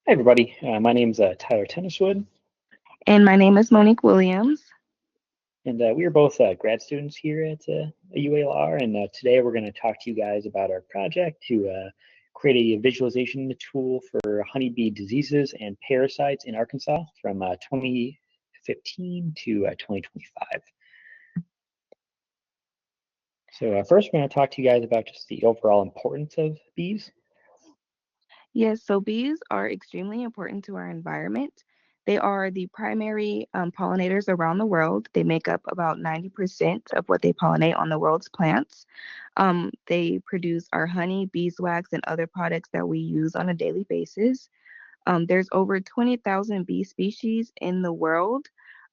Hi, everybody. My name's Tyler Tenniswood, And my name is Monique Williams. and we are both grad students here at UALR. And today we're going to talk to you guys about our project to create a visualization tool for honeybee diseases and parasites in Arkansas from 2015 to 2025. So first, we're going to talk to you guys about just the overall importance of bees. Yes, so bees are extremely important to our environment. They are the primary pollinators around the world. They make up about 90% of what they pollinate on the world's plants. They produce our honey, beeswax, and other products that we use on a daily basis. There's over 20,000 bee species in the world.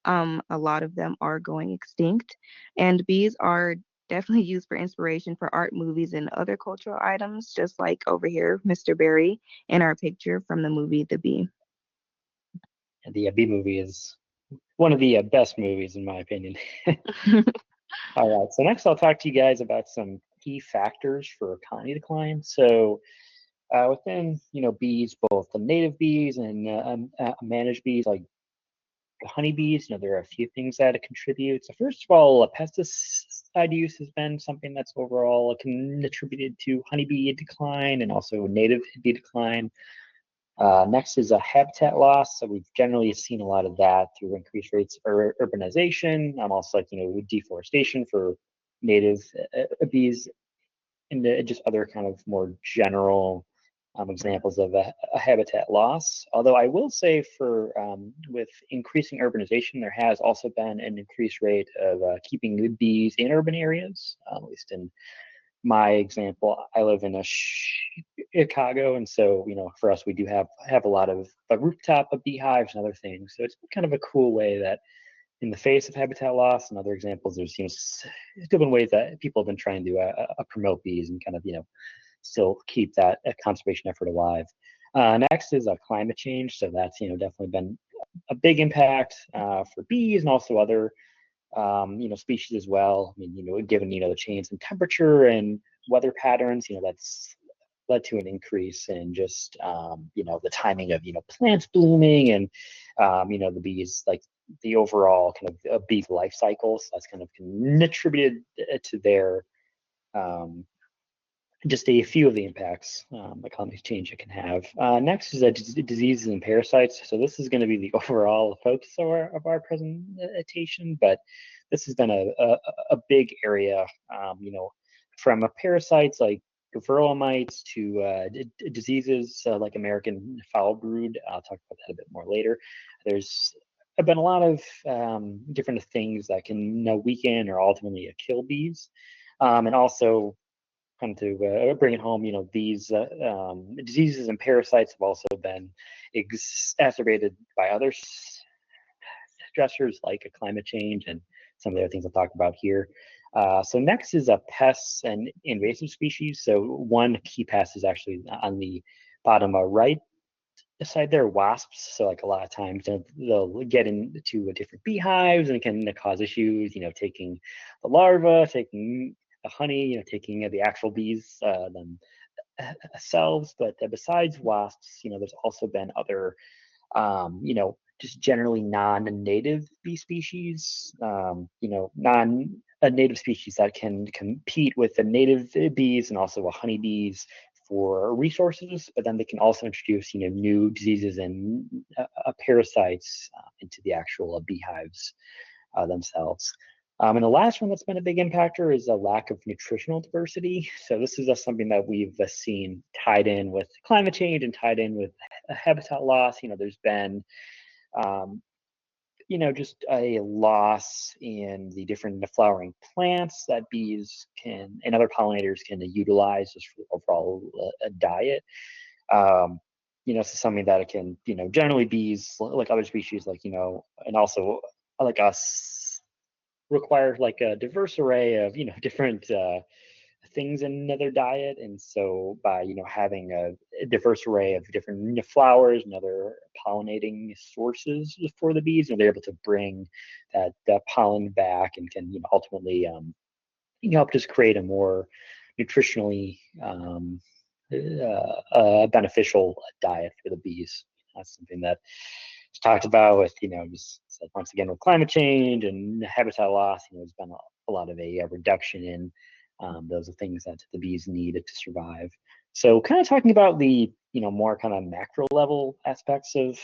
A lot of them are going extinct, and bees are definitely used for inspiration for art, movies, and other cultural items, just like over here, Mr. Barry in our picture from the movie The Bee. And the bee movie is one of the best movies, in my opinion. All right, so next I'll talk to you guys about some key factors for colony decline. So within bees, both the native bees and managed bees like the honeybees, there are a few things that contribute. So first of all, pesticide use has been something that's overall contributed to honeybee decline and also native bee decline. Next is a habitat loss. So we've generally seen a lot of that through increased rates of urbanization. Also like deforestation for native bees and just other kind of more general examples of a habitat loss. Although I will say for with increasing urbanization, there has also been an increased rate of keeping the bees in urban areas, at least in my example. I live in Chicago, and so for us, we do have a lot of rooftop of beehives and other things. So it's kind of a cool way that in the face of habitat loss and other examples, there's different ways that people have been trying to promote bees and kind of still keep that conservation effort alive. Next is climate change. So that's definitely been a big impact for bees and also other species as well. I mean, given the change in temperature and weather patterns, that's led to an increase in just the timing of plants blooming and the bees like the overall kind of bee life cycle. So that's kind of contributed to their just a few of the impacts that climate change it can have. Next is diseases and parasites. So this is going to be the overall focus of our presentation, but this has been a big area, from parasites like varroa mites to diseases like American foul brood. I'll talk about that a bit more later. There's been a lot of different things that can weaken or ultimately kill bees. And also kind of to bring it home, these diseases and parasites have also been exacerbated by other stressors like climate change and some of the other things I'll talk about here. So next is pests and invasive species. So one key pest is actually on the bottom right side there, wasps. So like a lot of times they'll get into different beehives and it can cause issues, taking the larva, taking the honey, taking the actual bees themselves. But besides wasps, there's also been other, just generally non-native bee species, non-native species that can compete with the native bees and also honeybees for resources, but then they can also introduce new diseases and parasites into the actual beehives themselves. And the last one that's been a big impactor is a lack of nutritional diversity. So this is something that we've seen tied in with climate change and tied in with habitat loss. There's been just a loss in the different flowering plants that bees can and other pollinators can utilize just for the overall diet. So something that it can, generally bees like other species, like, and also like us require like a diverse array of, different things in another diet. And so by having a diverse array of different flowers and other pollinating sources for the bees, they're able to bring that pollen back and can ultimately help just create a more nutritionally beneficial diet for the bees. That's something that is talked about with, just once again with climate change and habitat loss. There's been a lot of a reduction in those are things that the bees need to survive. So kind of talking about the more kind of macro level aspects of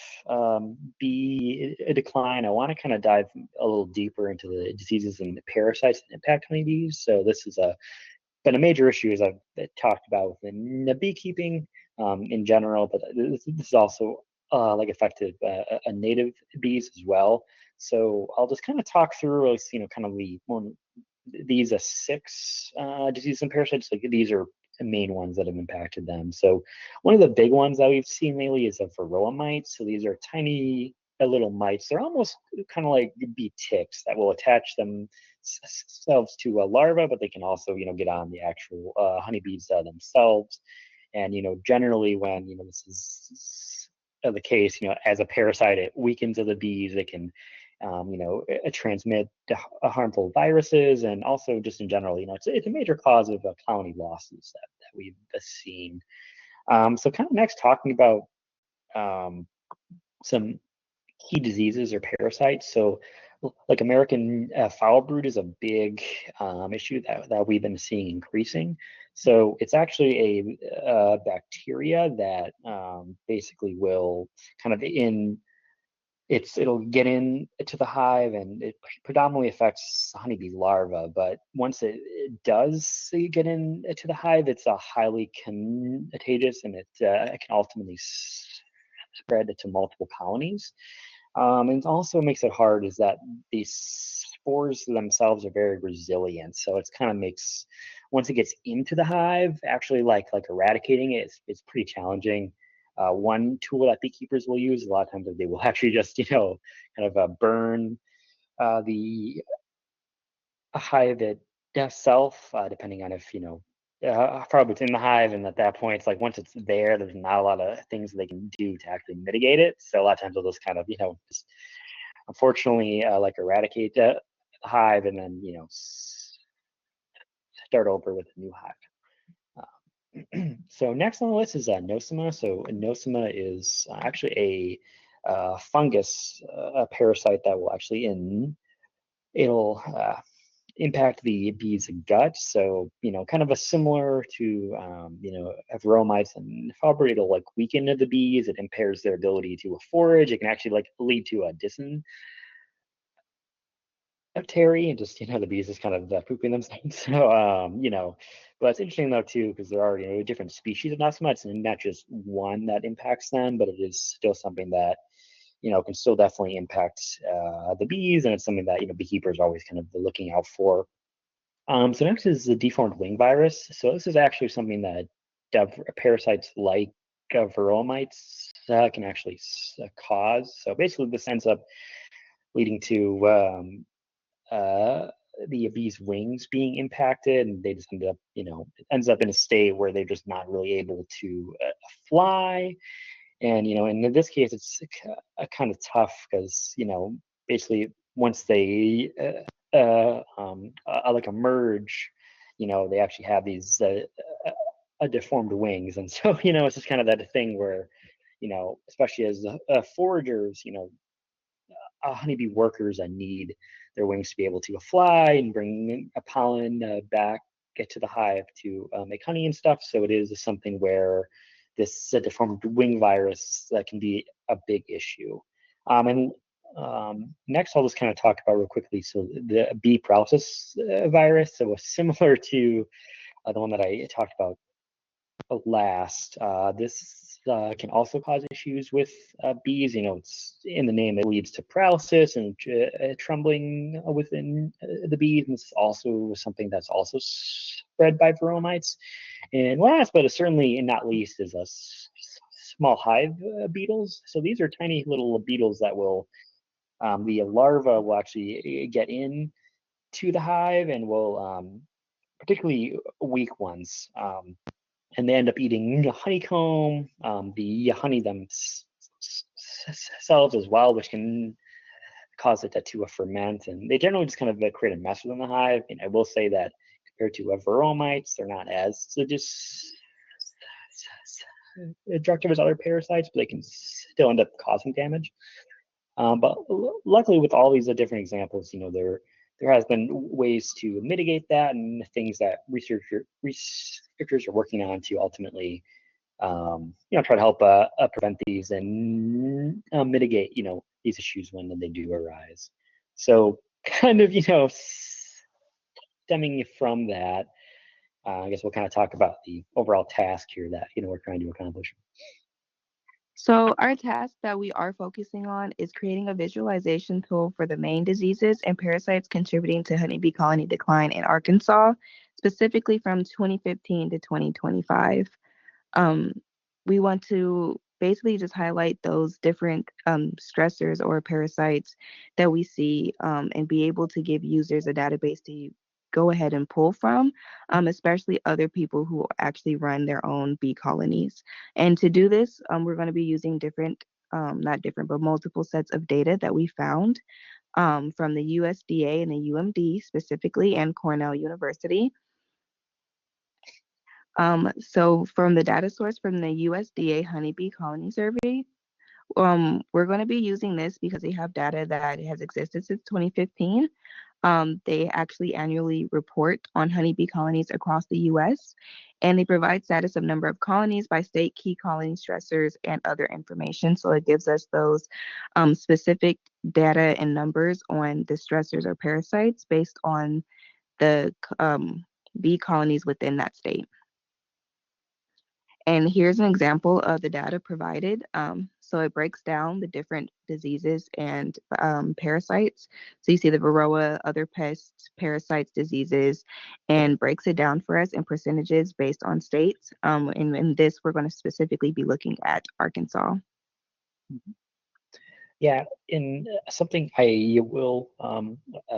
bee decline, I want to kind of dive a little deeper into the diseases and the parasites that impact honeybees. So this is been a major issue, as I've talked about within the beekeeping in general, but this is also like affected native bees as well. So I'll just kind of talk through, kind of the one these are six diseases and parasites. Like these are the main ones that have impacted them. So one of the big ones that we've seen lately is the varroa mites. So these are tiny little mites. They're almost kind of like bee ticks that will attach themselves to a larva, but they can also get on the actual honeybees themselves. And generally when this is the case, as a parasite, it weakens of the bees. They can transmit harmful viruses, and also just in general, it's a major cause of colony losses that we've seen. So kind of next talking about some key diseases or parasites. So like American foul brood is a big issue that we've been seeing increasing. So it's actually a bacteria that basically will kind of it'll get into the hive, and it predominantly affects honeybee's larva. But once it does get into the hive, it's a highly contagious, and it can ultimately spread to multiple colonies. And it also makes it hard is that these spores themselves are very resilient. So it's kind of makes once it gets into the hive, actually like eradicating it, it's pretty challenging. One tool that beekeepers will use a lot of times is they will actually just kind of burn the hive itself, depending on if probably it's in the hive, and at that point it's like once it's there, there's not a lot of things that they can do to actually mitigate it. So a lot of times they'll just kind of just unfortunately like eradicate the hive, and then start over with a new hive. So next on the list is nosema. So nosema is actually a fungus, a parasite that will actually it'll impact the bee's gut. So kind of a similar to varroa mites and falber, it'll like weaken the bees. It impairs their ability to forage. It can actually like lead to a dysentery, and just the bees just kind of pooping themselves. So but it's interesting though too, because there are different species of nosema. It's not just one that impacts them, but it is still something that can still definitely impact the bees, and it's something that beekeepers are always kind of looking out for. So next is the deformed wing virus. So this is actually something that parasites like varroa mites can actually cause. So basically, this ends up leading to the bees' wings being impacted, and they just end up, it ends up in a state where they're just not really able to fly. And and in this case, it's kind of tough because basically once they like emerge, they actually have these deformed wings, and so it's just kind of that thing where especially as foragers, honeybee workers that need their wings to be able to fly and bring a pollen back, get to the hive to make honey and stuff. So it is something where this deformed wing virus that can be a big issue. And next, I'll just kind of talk about real quickly. So the bee paralysis virus, so similar to the one that I talked about last. This can also cause issues with bees. It's in the name, it leads to paralysis and trembling within the bees. And this is also something that's also spread by varroa mites. And last, but certainly not least, is small hive beetles. So these are tiny little beetles that will, the larva will actually get in to the hive and will, particularly weak ones, and they end up eating honeycomb, the honey themselves as well, which can cause it to ferment. And they generally just kind of create a mess within the hive. And I will say that compared to varroa mites, they're not as so just destructive as other parasites, but they can still end up causing damage. But luckily, with all these different examples, there has been ways to mitigate that, and things that researchers are working on to ultimately, try to help prevent these and mitigate, these issues when they do arise. So, kind of, stemming from that, I guess we'll kind of talk about the overall task here that we're trying to accomplish. So, our task that we are focusing on is creating a visualization tool for the main diseases and parasites contributing to honeybee colony decline in Arkansas, specifically from 2015 to 2025. Um, we want to basically just highlight those different stressors or parasites that we see, and be able to give users a database to go ahead and pull from, especially other people who actually run their own bee colonies. And to do this, we're going to be using different, not different, but multiple sets of data that we found, from the USDA and the UMD specifically, and Cornell University. So from the data source from the USDA Honeybee Colony Survey, we're going to be using this because they have data that has existed since 2015. They actually annually report on honeybee colonies across the US, and they provide status of number of colonies by state, key colony stressors, and other information. So it gives us those specific data and numbers on the stressors or parasites based on the bee colonies within that state. And here's an example of the data provided. So it breaks down the different diseases and parasites. So you see the varroa, other pests, parasites, diseases, and breaks it down for us in percentages based on states. And in this, we're going to specifically be looking at Arkansas. Yeah, and something I will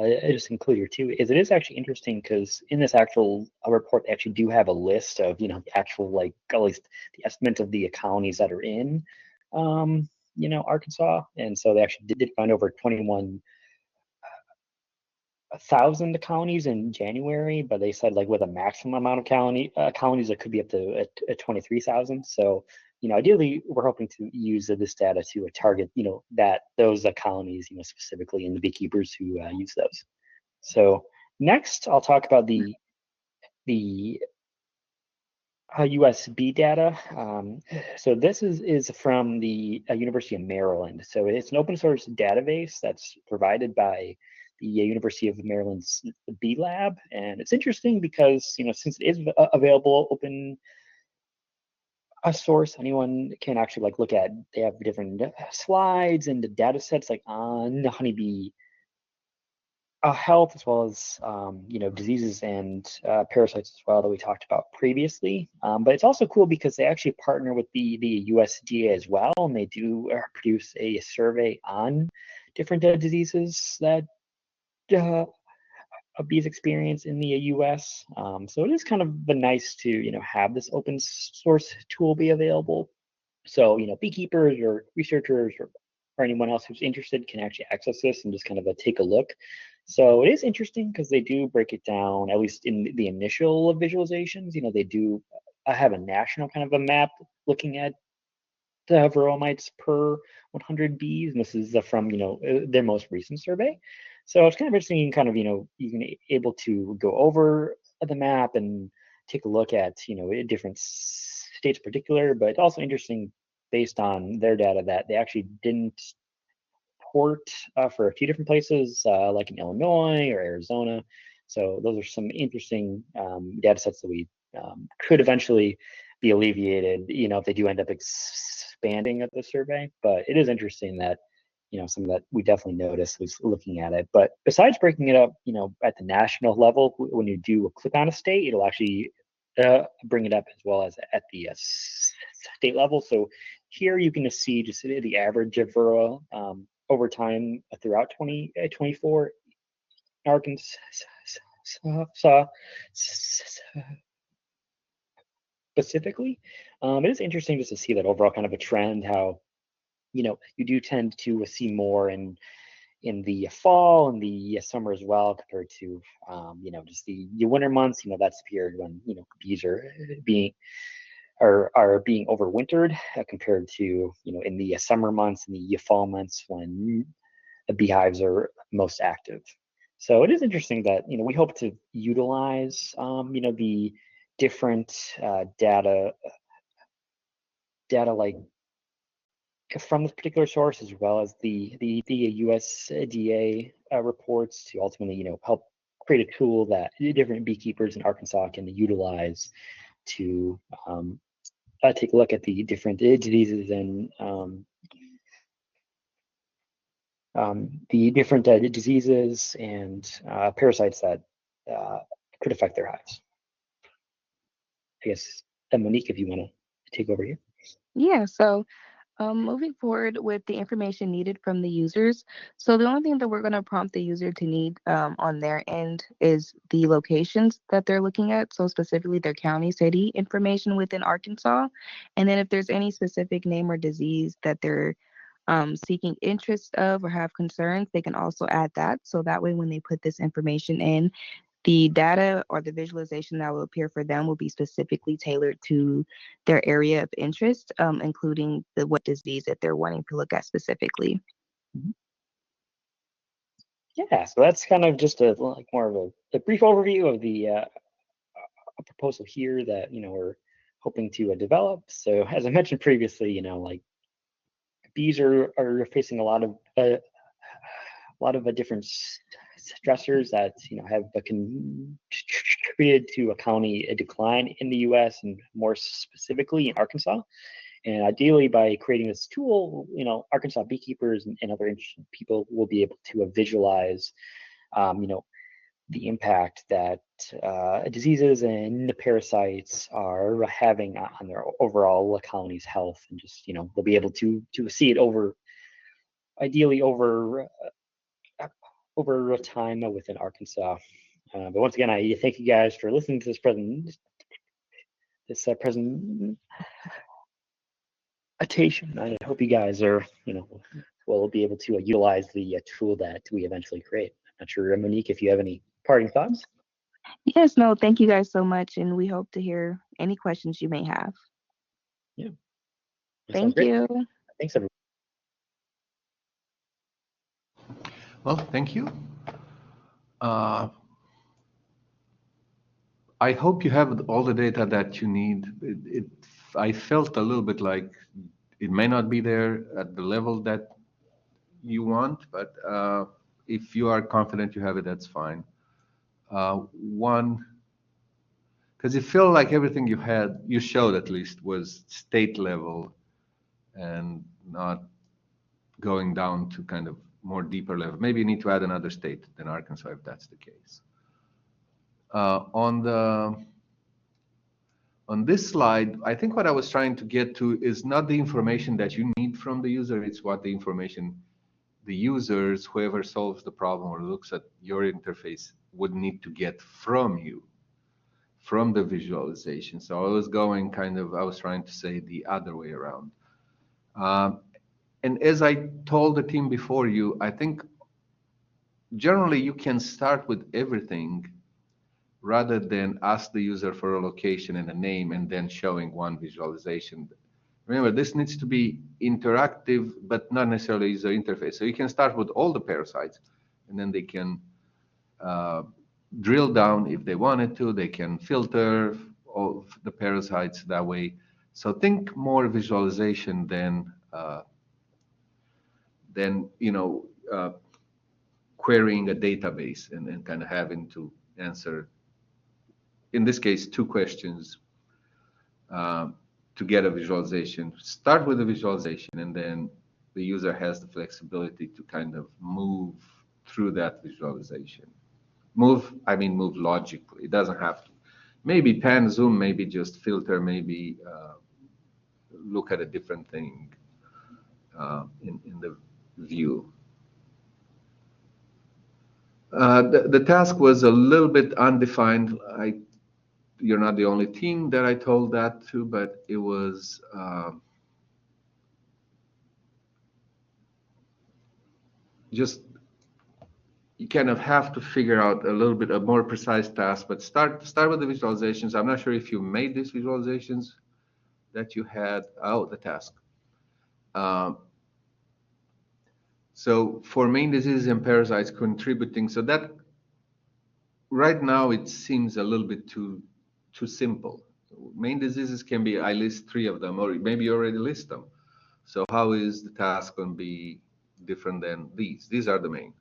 just include here too is it is actually interesting because in this actual report, they actually do have a list of the actual, like, at least the estimate of the colonies that are in Arkansas, and so they actually did find over 21,000 colonies in January, but they said, like, with a maximum amount of colonies that could be up to 23,000. So ideally, we're hoping to use this data to target, those colonies, specifically, and the beekeepers who use those. So next, I'll talk about the USB data. So this is from the University of Maryland. So it's an open source database that's provided by the University of Maryland's Bee Lab, and it's interesting because since it is available open a source, anyone can actually, like, look at. They have different slides and the data sets, like, on the honeybee health, as well as diseases and parasites as well, that we talked about previously. But it's also cool because they actually partner with the USDA as well, and they do produce a survey on different diseases that bees experience in the US. So it is kind of nice to have this open source tool be available. So beekeepers or researchers or anyone else who's interested can actually access this and just kind of take a look. So it is interesting because they do break it down, at least in the initial visualizations. They do have a national kind of a map looking at the varroa mites per 100 bees, and this is from their most recent survey. So it's kind of interesting. Kind of you can able to go over the map and take a look at different states in particular, but it's also interesting based on their data that they actually didn't port for a few different places, like in Illinois or Arizona. So those are some interesting data sets that we could eventually be alleviated, if they do end up expanding at the survey. But it is interesting that, some of that we definitely noticed was looking at it. But besides breaking it up, at the national level, when you do click on a state, it'll actually bring it up as well as at the state level. So here you can see just the average of varroa over time throughout 2024 Arkansas specifically. It is interesting just to see that overall kind of a trend, how you do tend to see more in the fall and the summer as well, compared to just the winter months. That's the period when bees are being are being overwintered compared to in the summer months and the fall months when the beehives are most active. So it is interesting that we hope to utilize the different data like from this particular source, as well as the USDA reports, to ultimately help create a tool that different beekeepers in Arkansas can utilize to take a look at the different diseases and the different diseases and parasites that could affect their hives. I guess, Monique, if you want to take over here. Yeah, so moving forward with the information needed from the users. So the only thing that we're going to prompt the user to need on their end is the locations that they're looking at. So specifically their county, city information within Arkansas. And then if there's any specific name or disease that they're seeking interest of or have concerns, they can also add that. So that way, when they put this information in, the data or the visualization that will appear for them will be specifically tailored to their area of interest, including what disease that they're wanting to look at specifically. Yeah, so that's kind of just more of a brief overview of the proposal here that we're hoping to develop. So as I mentioned previously, like bees are facing a lot of different stressors that have contributed to a county decline in the U.S. and more specifically in Arkansas. And ideally, by creating this tool, Arkansas beekeepers and other interested people will be able to visualize, the impact that diseases and the parasites are having on their overall colony's health, and just they'll be able to see it ideally over time within Arkansas. But once again, I thank you guys for listening to this presentation. I hope you guys are will be able to utilize the tool that we eventually create. I'm not sure, Monique, if you have any parting thoughts. Yes, no, thank you guys so much, and we hope to hear any questions you may have. Yeah, that sounds Thank great. you. Thanks, everyone. Well, thank you. I hope you have all the data that you need. I felt a little bit like it may not be there at the level that you want, but if you are confident you have it, that's fine. One, because it felt like everything you showed at least, was state level and not going down to kind of more deeper level. Maybe you need to add another state than Arkansas if that's the case. On this slide, I think what I was trying to get to is not the information that you need from the user, it's what the information the users, whoever solves the problem or looks at your interface, would need to get from you, from the visualization. So I was trying to say the other way around. And as I told the team before you, I think generally you can start with everything rather than ask the user for a location and a name and then showing one visualization. Remember, this needs to be interactive, but not necessarily user interface. So you can start with all the parasites, and then they can drill down if they wanted to. They can filter all the parasites that way. So think more visualization than querying a database and kind of having to answer, in this case, two questions to get a visualization. Start with a visualization, and then the user has the flexibility to kind of move through that visualization. I mean move logically. It doesn't have to. Maybe pan, zoom, maybe just filter, maybe look at a different thing in the view. The task was a little bit undefined. You're not the only team that I told that to, but it was just, you kind of have to figure out a little bit a more precise task, but start with the visualizations. I'm not sure if you made these visualizations that you had. Oh, the task. Um, so for main diseases and parasites contributing, so that right now it seems a little bit too simple. Main diseases can be, I list three of them, or maybe you already list them. So how is the task going to be different than these? These are the main.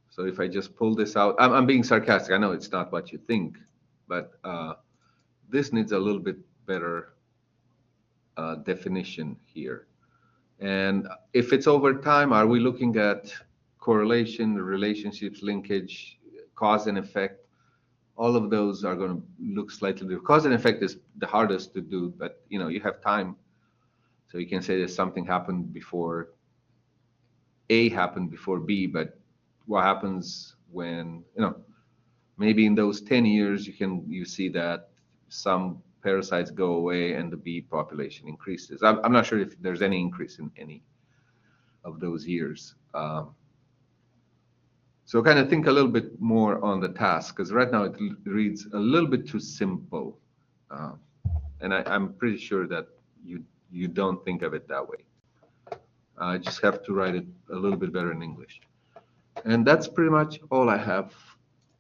So if I just pull this out, I'm being sarcastic. I know it's not what you think, but this needs a little bit better definition here. And if it's over time, are we looking at correlation, relationships, linkage, cause and effect? All of those are going to look slightly different. Cause and effect is the hardest to do, but you have time, so you can say that something happened before A happened before B, but what happens when maybe in those 10 years you see that some parasites go away and the bee population increases. I'm not sure if there's any increase in any of those years. So kind of think a little bit more on the task, because right now it reads a little bit too simple. Uh, and I'm pretty sure that you don't think of it that way. I just have to write it a little bit better in English. And that's pretty much all I have